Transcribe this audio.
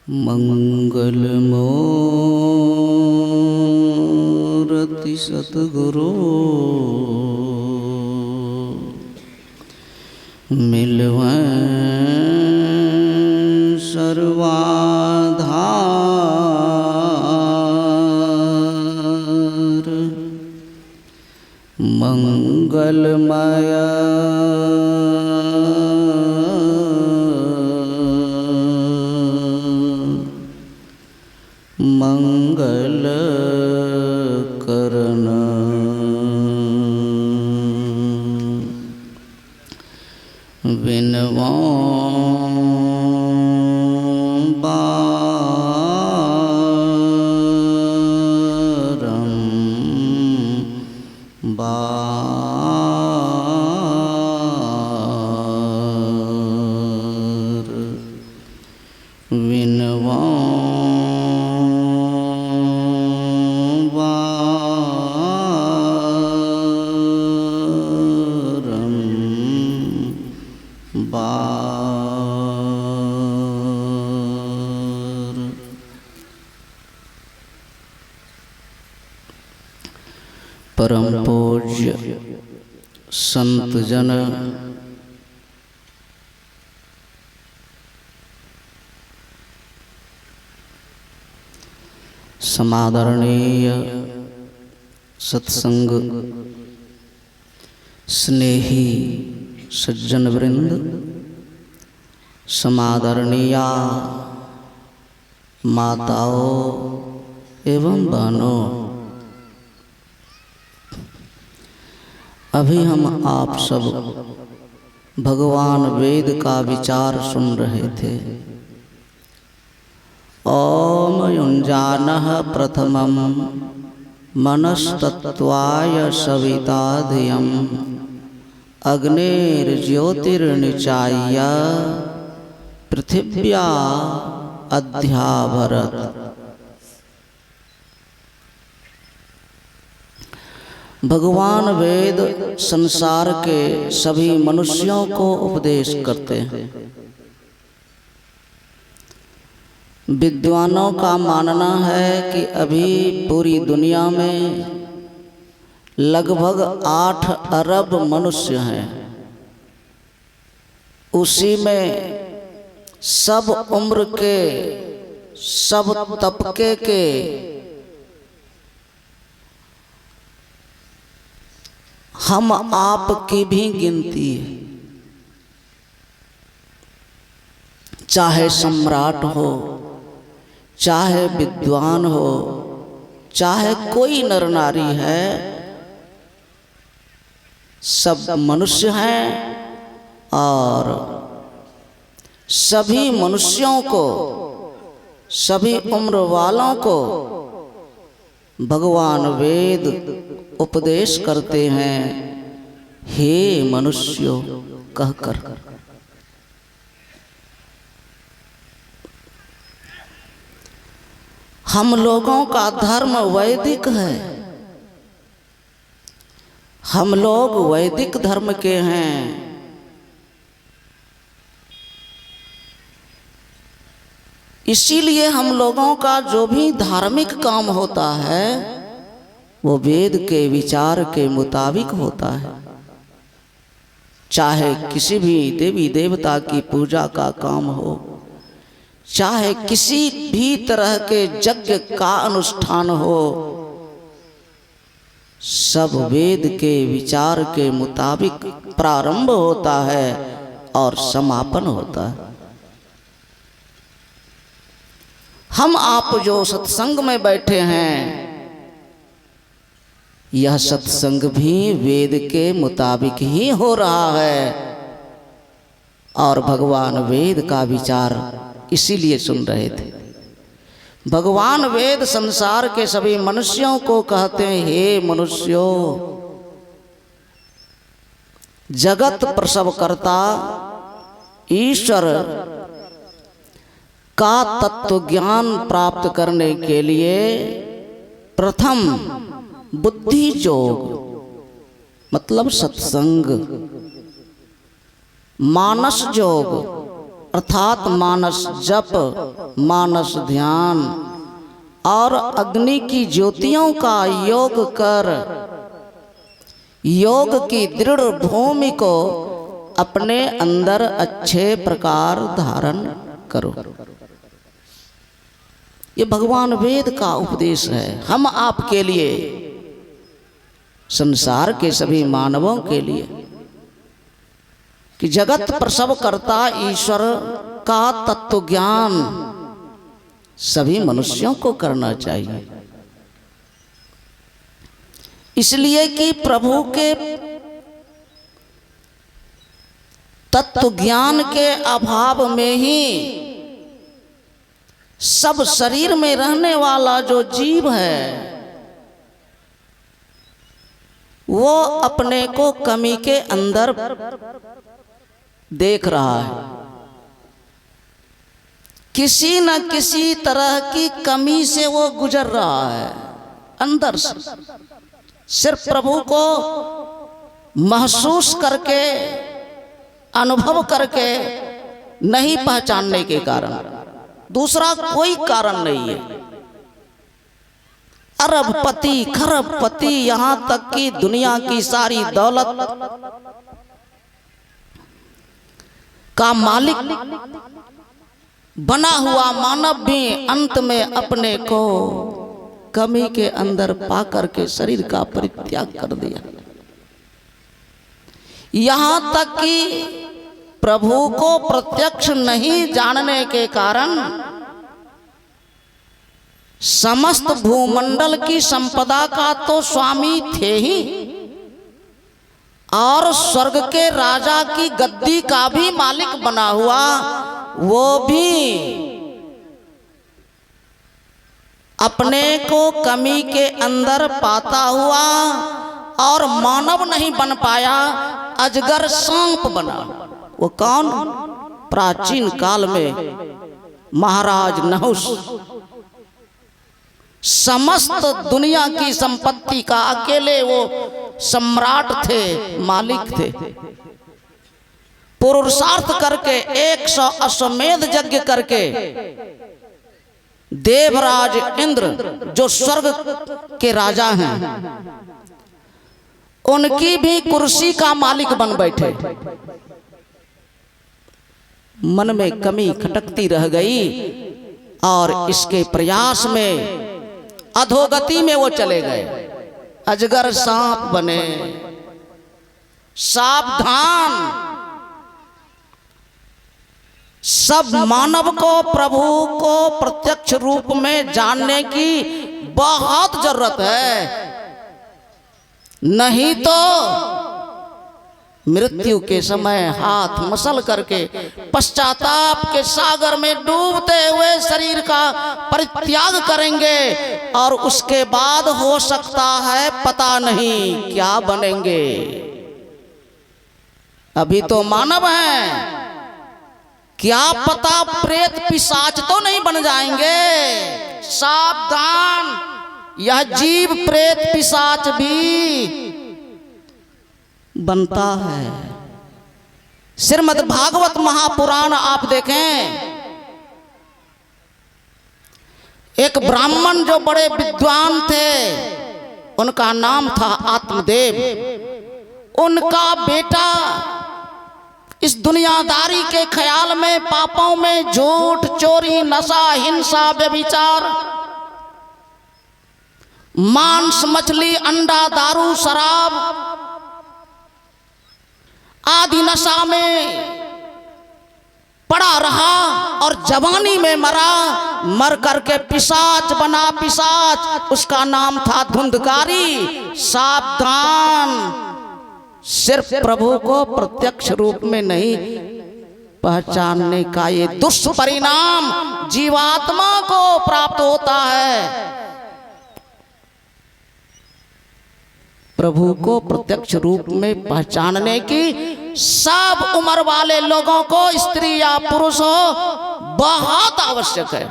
मंगलमूर्ति सतगुरु मिलवैं सर्वाधार मंगलमय मंगल करण विनवों बारंबार विनवों परम पूज्य संत जन समादरणीय सत्संग स्नेही सज्जन वृंद, समादरणीया माताओं एवं बहनों, अभी हम आप सब भगवान वेद का विचार सुन रहे थे। ओम युञ्जानः प्रथमं मनस्तत्त्वाय सविता धियम् अग्निर्ज्योतिर्निचाय्य पृथिव्या अध्याभरत। भगवान वेद संसार के सभी मनुष्यों को उपदेश करते हैं। विद्वानों का मानना है कि अभी पूरी दुनिया में लगभग 8 अरब मनुष्य हैं। उसी में सब उम्र के, सब तबके के, हम आप की भी गिनती है। चाहे सम्राट हो, चाहे विद्वान हो, चाहे कोई नर नारी है, सब मनुष्य हैं और सभी मनुष्यों को, सभी उम्र वालों को भगवान वेद उपदेश करते हैं, हे मनुष्यों कहकर। हम लोगों का धर्म वैदिक है। हम लोग वैदिक धर्म के हैं। इसीलिए हम लोगों का जो भी धार्मिक काम होता है वो वेद के विचार के मुताबिक होता है। चाहे किसी भी देवी देवता की पूजा का काम हो, चाहे किसी भी तरह के यज्ञ का अनुष्ठान हो, सब वेद के विचार के मुताबिक प्रारंभ होता है और समापन होता है। हम आप जो सत्संग में बैठे हैं, यह सत्संग भी वेद के मुताबिक ही हो रहा है और भगवान वेद का विचार इसीलिए सुन रहे थे। भगवान वेद संसार के सभी मनुष्यों को कहते हैं, हे मनुष्यों, जगत प्रसव करता ईश्वर का तत्व ज्ञान प्राप्त करने के लिए प्रथम बुद्धि योग मतलब सत्संग, मानस योग अर्थात मानस जप, मानस ध्यान और अग्नि की ज्योतियों का योग कर योग की दृढ़ भूमि को अपने अंदर अच्छे प्रकार धारण करो। ये भगवान वेद का उपदेश है हम आपके लिए, संसार के सभी मानवों के लिए, कि जगत प्रसव करता ईश्वर का तत्व ज्ञान सभी मनुष्यों को करना चाहिए। इसलिए कि प्रभु के तत्व ज्ञान के अभाव में ही सब शरीर में रहने वाला जो जीव है वो अपने को कमी के अंदर देख रहा है। किसी न किसी तरह की कमी से वो गुजर रहा है अंदर से, सिर्फ प्रभु को महसूस करके, अनुभव करके नहीं पहचानने के कारण, दूसरा कोई कारण नहीं है। अरबपति, खरबपति, यहां तक कि दुनिया की सारी दौलत का मालिक बना हुआ मानव भी अंत में अपने को कमी के अंदर पाकर के शरीर का परित्याग कर दिया। यहां तक कि प्रभु को प्रत्यक्ष नहीं जानने के कारण समस्त भूमंडल की संपदा का तो स्वामी थे ही, और स्वर्ग के राजा की गद्दी का भी मालिक बना हुआ वो भी अपने को कमी के अंदर पाता हुआ और मानव नहीं बन पाया, अजगर सांप बना। वो कौन? प्राचीन काल में महाराज नहुस समस्त दुनिया की संपत्ति का अकेले वो सम्राट थे, मालिक थे। पुरुषार्थ करके 100 अश्वमेध यज्ञ करके देवराज इंद्र जो स्वर्ग के राजा हैं उनकी भी कुर्सी का मालिक बन बैठे। मन में कमी खटकती रह गई और इसके प्रयास में अधोगति में वो चले गए, अजगर सांप बने। सावधान, सब मानव को प्रभु को प्रत्यक्ष रूप में जानने की बहुत जरूरत है, नहीं तो मृत्यु के समय हाथ मसल करके पश्चाताप के सागर में डूबते हुए शरीर का परित्याग करेंगे और उसके बाद हो सकता है पता नहीं क्या बनेंगे। अभी तो मानव हैं, क्या पता प्रेत पिशाच तो नहीं बन जाएंगे। सावधान, यह जीव प्रेत पिशाच भी बनता है। श्रीमद् भागवत महापुराण आप देखें, एक ब्राह्मण जो बड़े विद्वान थे, उनका नाम था आत्मदेव। उनका बेटा इस दुनियादारी के ख्याल में, पापों में, झूठ, चोरी, नशा, हिंसा, व्यभिचार, मांस, मछली, अंडा, दारू, शराब आदि नशा में पड़ा रहा और जवानी में मरा, मर करके पिशाच बना। पिशाच, उसका नाम था धुंधकारी। सावधान, सिर्फ प्रभु को प्रत्यक्ष रूप में नहीं पहचानने का ये दुष्परिणाम जीवात्मा को प्राप्त होता है। प्रभु को प्रत्यक्ष रूप में पहचानने की सब उम्र वाले लोगों को, स्त्री या पुरुष हो, बहुत आवश्यक है।